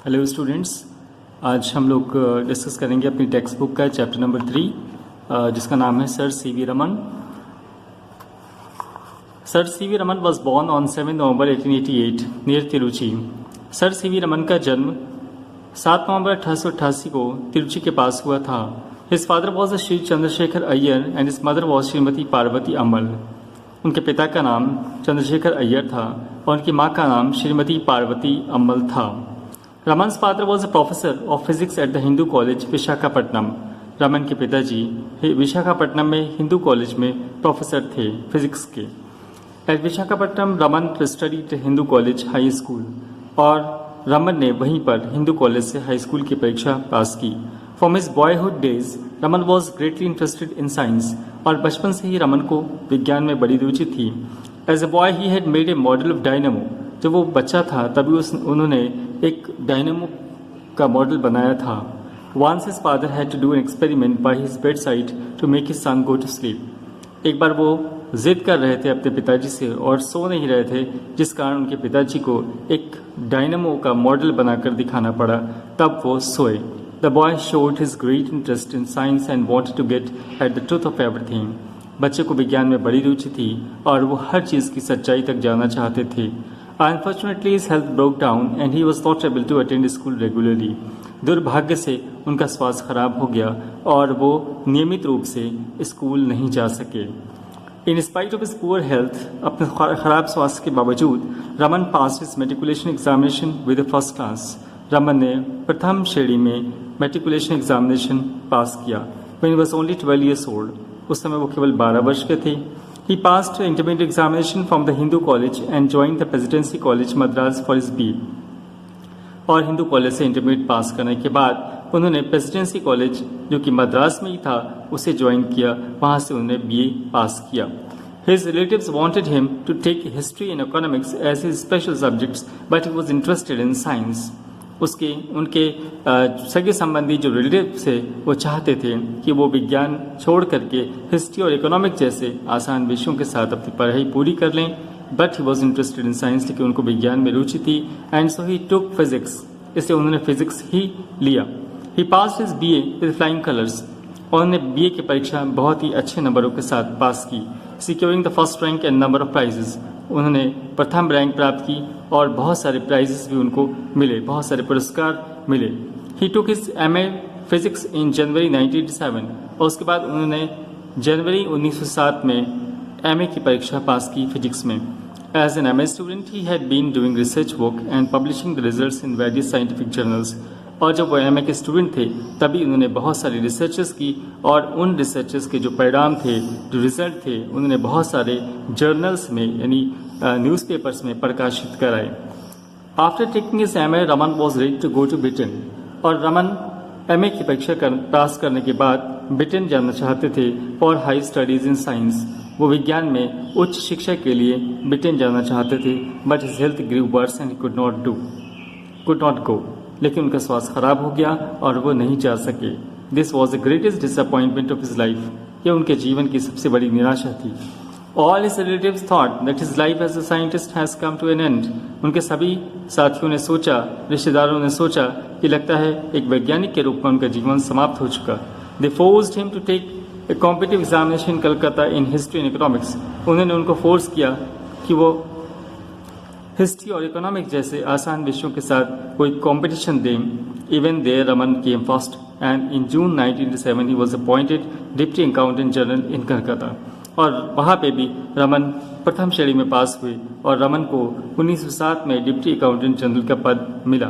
Hello students, आज हम लोग डिस्कस करेंगे अपनी टेक्स्ट बुक का चैप्टर नंबर 3 जिसका नाम है sir CV Raman. Sir CV Raman was born on 7 November 1888 near Tiruchi. Sir CV Raman का जन्म 7 नवंबर 1888 को तिरुचि के पास हुआ था। His father was Shri Chandrashekhar Iyer and his mother was Shrimati Parvati Ammal. उनके पिता का नाम चंद्रशेखर अय्यर था और उनकी माँ का नाम श्रीमती पार्वती अम्मल था। Raman's father was a professor of physics at the Hindu College, Visakhapatnam. Raman के पिताजी विशाखापट्टनम में हिंदू कॉलेज में प्रोफेसर थे फिजिक्स के। At Visakhapatnam Raman studied Hindu College high school और रमन ने वहीं पर हिंदू कॉलेज से हाई स्कूल की परीक्षा पास की। From his boyhood days Raman was greatly interested in science और बचपन से ही रमन को विज्ञान में बड़ी रुचि थी। As a boy he had made a model of dynamo. जब वो बच्चा था तभी उन्होंने एक डायनामो का मॉडल बनाया था। Once his father had to do an experiment by his bedside to make his son go to sleep। एक बार वो जिद कर रहे थे अपने पिताजी से और सो नहीं रहे थे, जिस कारण उनके पिताजी को एक डायनामो का मॉडल बनाकर दिखाना पड़ा, तब वो सोए। The boy showed his great interest in science and wanted to get at the truth of everything। बच्चे को विज्ञान में बड़ी रुचि थी और वो हर चीज़ की सच्चाई तक जानना चाहते थे। Unfortunately, his health broke down and he was not able to attend school regularly। दुर्भाग्य से उनका स्वास्थ्य खराब हो गया और वो नियमित रूप से स्कूल नहीं जा सके। In spite of his poor health, अपने खराब स्वास्थ्य के बावजूद Raman passed his matriculation examination with a first class। Raman ने प्रथम श्रेणी में matriculation examination पास किया। When he was only 12 years old, उस समय वो केवल 12 वर्ष के थे। He passed intermediate examination from the Hindu College and joined the Presidency College, Madras for his B। और हिंदू कॉलेज से इंटरमीडिएट पास करने के बाद उन्होंने प्रेसिडेंसी कॉलेज जो कि मद्रास में ही था उसे ज्वाइन किया। वहाँ से उन्होंने BA पास किया। His relatives wanted him to take history and economics as his special subjects, but he was interested in science। उनके सगे संबंधी जो रिलेटिव थे वो चाहते थे कि वो विज्ञान छोड़ करके हिस्ट्री और इकोनॉमिक जैसे आसान विषयों के साथ अपनी पढ़ाई पूरी कर लें, but he was interested in science, लेकिन उनको विज्ञान में रुचि थी। And so he took physics, इसलिए उन्होंने फिजिक्स ही लिया। He passed his BA with flying colours और उन्होंने BA की परीक्षा बहुत ही अच्छे नंबरों के साथ पास की। Securing the first rank and number of prizes, उन्होंने प्रथम रैंक प्राप्त की और बहुत सारे प्राइजेस भी उनको मिले, बहुत सारे पुरस्कार मिले। He took his MA physics in January 1987 और उसके बाद उन्होंने जनवरी 1907 में MA की परीक्षा पास की फिजिक्स में। As an MA student he had been doing research work and publishing the results in various scientific journals. और जब वो MA के स्टूडेंट थे तभी उन्होंने बहुत सारी रिसर्चेस की और उन रिसर्चेस के जो परिणाम थे, जो रिजल्ट थे, उन्होंने बहुत सारे जर्नल्स में यानी न्यूज़पेपर्स में प्रकाशित कराए। After taking his MA Raman was ready to go to Britain और रमन MA की परीक्षा पास करने के बाद ब्रिटेन जाना चाहते थे for high studies in science. वो विज्ञान में उच्च शिक्षा के लिए ब्रिटेन जाना चाहते थे, but his health grew worse and could not go. लेकिन उनका स्वास्थ्य खराब हो गया और वो नहीं जा सके। This was the greatest disappointment of his life, ये उनके जीवन की सबसे बड़ी निराशा थी। All his relatives thought that his life as a scientist has come to an end. उनके सभी साथियों ने सोचा, रिश्तेदारों ने सोचा कि लगता है एक वैज्ञानिक के रूप में उनका जीवन समाप्त हो चुका। They forced him to take a competitive examination in Calcutta in history and economics. उन्होंने उनको फोर्स किया कि वो हिस्ट्री और इकोनॉमिक्स जैसे आसान विषयों के साथ कोई कंपटीशन दें। Even there Raman came first and in June 1987 he was appointed deputy accountant general in Calcutta. और वहाँ पे भी रमन प्रथम श्रेणी में पास हुए और रमन को 1907 में डिप्टी अकाउंटेंट जनरल का पद मिला।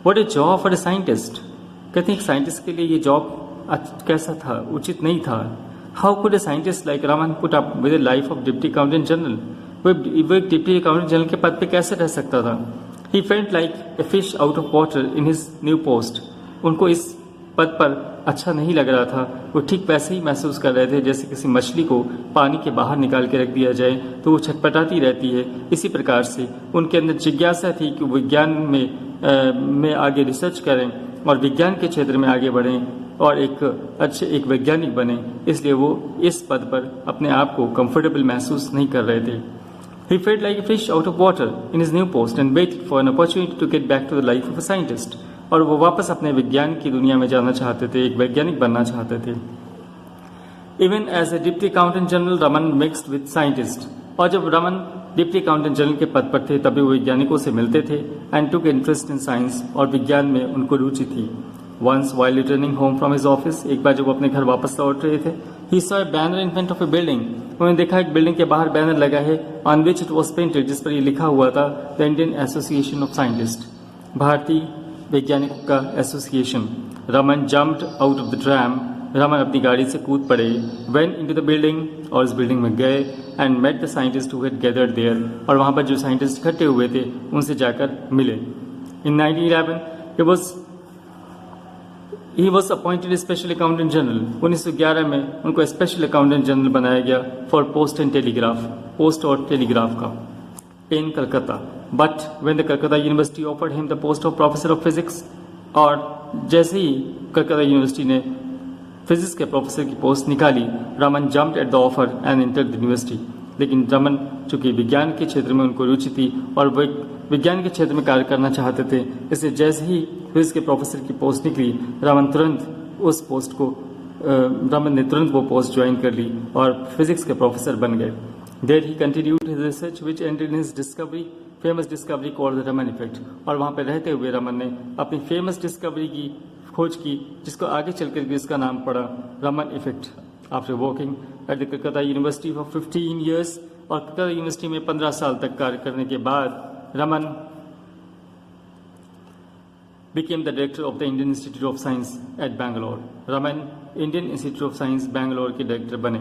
What A job for a scientist, कहते हैं साइंटिस्ट के लिए ये जॉब कैसा था, उचित नहीं था। How could a scientist like Raman put up with A life of deputy accountant general, वो एक डिप्टी अकाउंटेंट जनरल के पद पे कैसे रह सकता था। He felt like a fish out of water in his new post. उनको इस पद पर अच्छा नहीं लग रहा था। वो ठीक वैसे ही महसूस कर रहे थे जैसे किसी मछली को पानी के बाहर निकाल के रख दिया जाए तो वो छटपटाती रहती है। इसी प्रकार से उनके अंदर जिज्ञासा थी कि विज्ञान में आगे रिसर्च करें और विज्ञान के क्षेत्र में आगे बढ़ें और एक वैज्ञानिक बने। इसलिए वो इस पद पर अपने आप को कंफर्टेबल महसूस नहीं कर रहे थे। He felt like a fish out of water in his new post and waited for an opportunity to get back to the life of a scientist. और वो वापस अपने विज्ञान की दुनिया में जाना चाहते थे, एक वैज्ञानिक बनना चाहते थे. Even as a deputy accountant general, Raman mixed with scientists. और जब रमन डिप्टी अकाउंटेंट जनरल के पद पर थे तभी वो वैज्ञानिकों से मिलते थे and took interest in science, और विज्ञान में उनको रुचि थी. Once while returning home from his office, एक बार जब वो अपने घर वापस लौट रहे थे, he saw a banner in front of a building. उन्होंने देखा एक बिल्डिंग के बाहर बैनर लगा है on which it was painted, जिस पर ये लिखा हुआ था The Indian Association of Scientists, भारतीय वैज्ञानिकों का association. Raman jumped out of the tram. Raman अपनी गाड़ी से कूद पड़े. went into the building, और इस बिल्डिंग में गए and met the scientists who had gathered there, और वहाँ पर जो साइंटिस्ट इकट्ठे हुए थे उनसे जाकर मिले. In 1911 he was appointed special accountant general. 1911 में उनको स्पेशल अकाउंटेंट जनरल बनाया गया for post and telegraph, post और टेलीग्राफ का, in Calcutta. But when the Calcutta university offered him the post of professor of physics, और जैसे ही कलकत्ता यूनिवर्सिटी ने फिजिक्स के प्रोफेसर की पोस्ट निकाली, Raman jumped at the offer and entered the university. लेकिन रमन चूंकि विज्ञान के क्षेत्र में उनको रुचि थी और वो विज्ञान के क्षेत्र में कार्य करना चाहते थे, इसलिए जैसे ही फिजिक्स के प्रोफेसर की पोस्ट निकली, रमन ने तुरंत वो पोस्ट ज्वाइन कर ली और फिजिक्स के प्रोफेसर बन गए. There he continued his research which ended in his discovery, famous discovery called the Raman effect. और वहाँ पर रहते हुए रमन ने अपनी फेमस डिस्कवरी की खोज की, जिसको आगे चलकर जिसका नाम पड़ा Raman effect. After working at the Calcutta university for 15 years, और कलकत्ता यूनिवर्सिटी में 15 साल तक कार्य करने के बाद Raman became the director of the Indian Institute of Science at Bangalore. Raman Indian Institute of Science Bangalore के डायरेक्टर बने.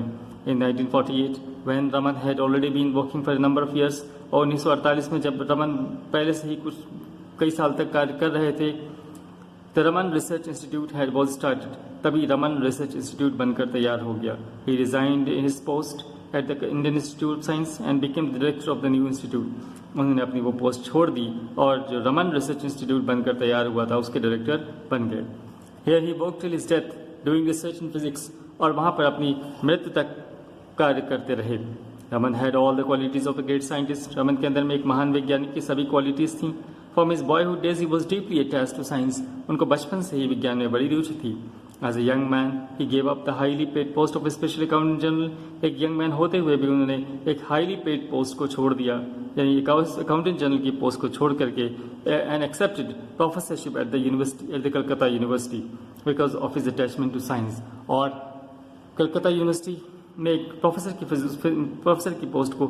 In 1948, when Raman had already been working for a number of years, और 1948 में जब रमन पहले से ही कई साल तक कार्य कर रहे थे, The Raman Research Institute was started. तभी रमन रिसर्च इंस्टीट्यूट बनकर तैयार हो गया. He resigned his post at the Indian Institute of Science and became the director of the new institute. उन्होंने अपनी वो पोस्ट छोड़ दी और जो रमन रिसर्च इंस्टीट्यूट बनकर तैयार हुआ था उसके डायरेक्टर बन गए. Here he worked till his death doing research in physics, और वहाँ पर अपनी मृत्यु तक कार्य करते रहे. Raman had all the qualities of a great scientist. Raman के अंदर में एक महान वैज्ञानिक की सभी क्वालिटीज थी. From his boyhood days he was deeply attached to science. उनको बचपन से ही विज्ञान में बड़ी रुचि थी. As a young man, he gave up the highly paid post of a special accountant general. एक यंग मैन होते हुए भी उन्होंने एक हाईली पेड पोस्ट को छोड़ दिया, यानी अकाउंटेंट जनरल की पोस्ट को छोड़ करके and accepted professorship at the university, at the Calcutta university, because of his attachment to science. और कलकत्ता यूनिवर्सिटी में एक प्रोफेसर की पोस्ट को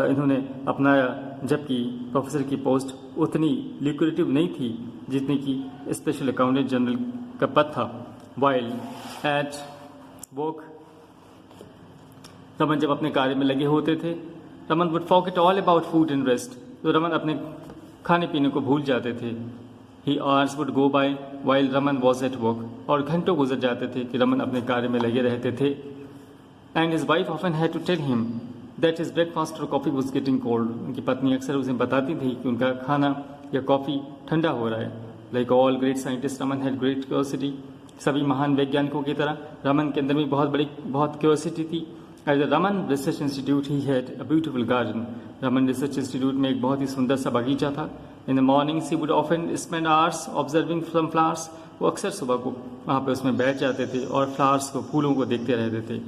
इन्होंने अपनाया, जबकि प्रोफेसर की पोस्ट उतनी ल्यूक्रेटिव नहीं थी जितनी कि स्पेशल अकाउंटेंट जनरल का पद था. While at work, रमन जब अपने कार्य में लगे होते थे, Raman would forget all about food and rest. तो रमन अपने खाने पीने को भूल जाते थे. He hours would go by while Raman was at work, और घंटों गुजर जाते थे कि रमन अपने कार्य में लगे रहते थे. And his wife often had to tell him that his breakfast or coffee was getting cold. उनकी पत्नी अक्सर उसे बताती थी कि उनका खाना या कॉफ़ी ठंडा हो रहा है. Like all great scientists, Raman had great curiosity. सभी महान वैज्ञानिकों की तरह रमन के अंदर भी बहुत क्यूरियोसिटी थी. At the Raman research institute he had a beautiful garden. Raman research institute में एक बहुत ही सुंदर सा बगीचा था. In the mornings he would often spend hours observing some flowers. वो अक्सर सुबह को वहाँ पे उसमें बैठ जाते थे और फ्लावर्स को, फूलों को देखते रहते थे.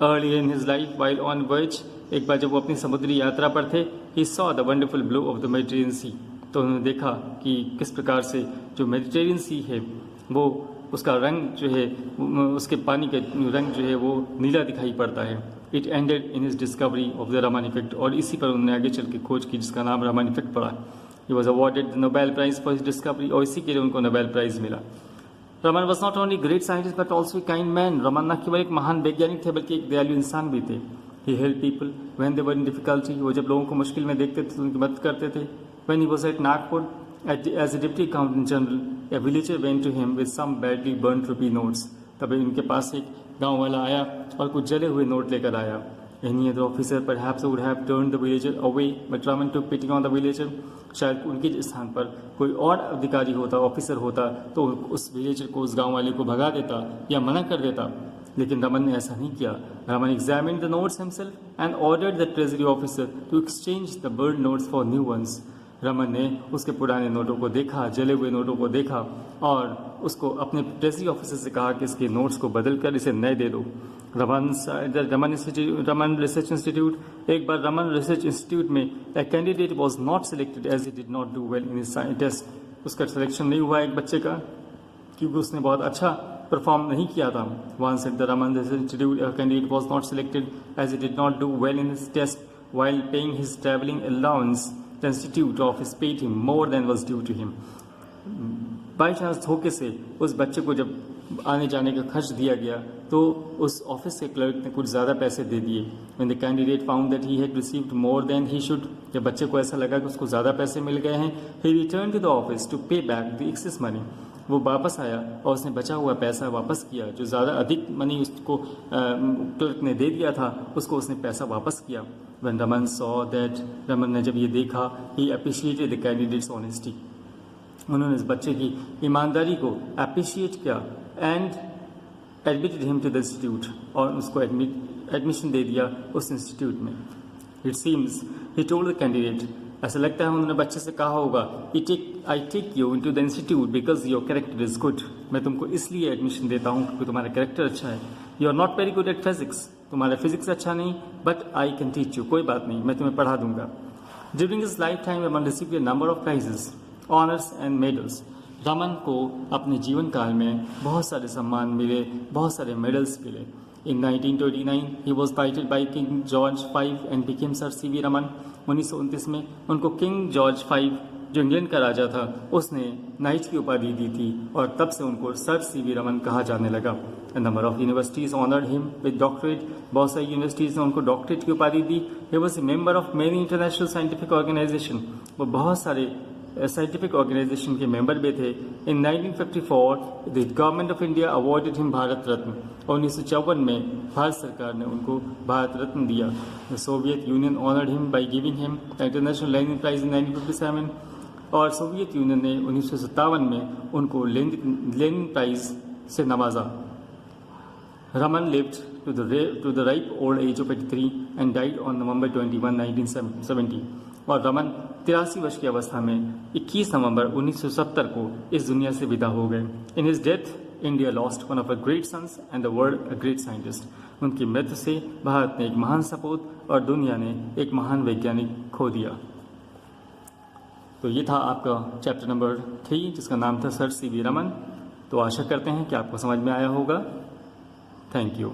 Early in his life while on voyage, एक बार जब वो अपनी समुद्री यात्रा पर थे, he saw the wonderful blue of the Mediterranean sea. तो उन्होंने देखा कि किस प्रकार से जो मेडिटेरियन सी है वो उसका रंग जो है, उसके पानी का रंग जो है वो नीला दिखाई पड़ता है. It ended in his discovery of the Raman effect, और इसी पर उन्होंने आगे चल के खोज की जिसका नाम रमन इफेक्ट पड़ा. He was awarded the Nobel prize for his discovery, और इसी के लिए उनको नोबेल प्राइज मिला. Raman was not only great scientist but also kind man. Raman न केवल एक महान वैज्ञानिक थे बल्कि एक दयालु इंसान भी थे. He help people when they were in difficulty. वो जब लोगों को मुश्किल में देखते थे तो उनकी मदद करते थे. When he was at Nagpur as a deputy accountant general, a villager went to him with some badly burnt rupee notes. तभी उनके पास एक गांव वाला आया और कुछ जले हुए नोट लेकर आया. Any other officer perhaps would have turned the villager away, but Raman took pity on the villager. शायद उनके स्थान पर कोई और अधिकारी होता, ऑफिसर होता, तो उस विलेजर को, उस गांव वाले को भगा देता या मना कर देता. लेकिन रमन ने ऐसा नहीं किया। Raman examined the notes himself and ordered the treasury officer to exchange the bird notes for new ones. Raman ने उसके पुराने नोटों को देखा, जले हुए नोटों को देखा और उसको अपने ट्रेजरी ऑफिसर से कहा कि इसके नोट्स को बदल कर इसे नए दे दो। Raman research institute. एक बार रमन रिसर्च इंस्टीट्यूट में a candidate was not selected as he did not do well in his test. उसका सिलेक्शन नहीं हुआ एक बच्चे का क्योंकि उसने बहुत अच्छा परफॉर्म नहीं किया था। Once at the Raman Research Institute, a candidate was not selected as he did not do well in his test. While paying his traveling allowance, the institute office paid him more than was due to him. By chance धोखे से उस बच्चे को जब आने जाने का खर्च दिया गया तो उस ऑफिस के क्लर्क ने कुछ ज़्यादा पैसे दे दिए। When the candidate found that he had received more than he should, जब बच्चे को ऐसा लगा कि उसको ज़्यादा पैसे मिल गए हैं, he returned to the office to pay back the excess money. वो वापस आया और उसने बचा हुआ पैसा वापस किया। जो ज़्यादा अधिक मनी उसको क्लर्क ने दे दिया था उसको उसने पैसा वापस किया। When Raman saw that, Raman ने जब ये देखा, he appreciated the candidate's honesty. उन्होंने इस बच्चे की ईमानदारी को अप्रिशिएट किया and admitted him to the institute, और उसको एडमिशन दे दिया उस इंस्टीट्यूट में। It seems he told the candidate, ऐसा लगता है उन्होंने बच्चे से कहा होगा, I take you into the institute because your character is good. मैं तुमको इसलिए एडमिशन देता हूँ क्योंकि तुम्हारा कैरेक्टर अच्छा है। You are not very good at physics, तुम्हारा फिजिक्स अच्छा नहीं, but I can teach you, कोई बात नहीं, मैं तुम्हें पढ़ा दूंगा। During his life time Raman received a number of prizes, honours and medals. Raman को अपने जीवन काल में बहुत सारे सम्मान मिले, बहुत सारे मेडल्स मिले। In 1929, he was knighted by King George V and became Sir C.V. Raman. 1929 में उनको किंग जॉर्ज V, जो इंग्लैंड का राजा था, उसने नाइट की उपाधि दी थी और तब से उनको सर C.V. रमन कहा जाने लगा। A number of universities honored him with doctorate. बहुत सारी यूनिवर्सिटीज़ ने उनको डॉक्टरेट की उपाधि दी। He was a member of many international scientific organization. वो बहुत सारे साइंटिफिक ऑर्गेनाइजेशन के मेंबर भी थे। In 1954 the government of India awarded him Bharat Ratna, और 1954 में भारत सरकार ने उनको भारत रत्न दिया। The Soviet Union honoured him by giving him international Lenin prize in 1957, और सोवियत यूनियन ने 1957 में उनको लेनिन प्राइज से नवाजा। Raman lived to the ripe old age of 83 and died on November 21, 1970। और रमन 83 वर्ष की अवस्था में 21 नवंबर 1970 को इस दुनिया से विदा हो गए। In his death India lost one of a great sons and the world a great scientist. उनकी मृत्यु से भारत ने एक महान सपूत और दुनिया ने एक महान वैज्ञानिक खो दिया। तो ये था आपका चैप्टर नंबर 3 जिसका नाम था सर C.V. रमन। तो आशा करते हैं कि आपको समझ में आया होगा। Thank you.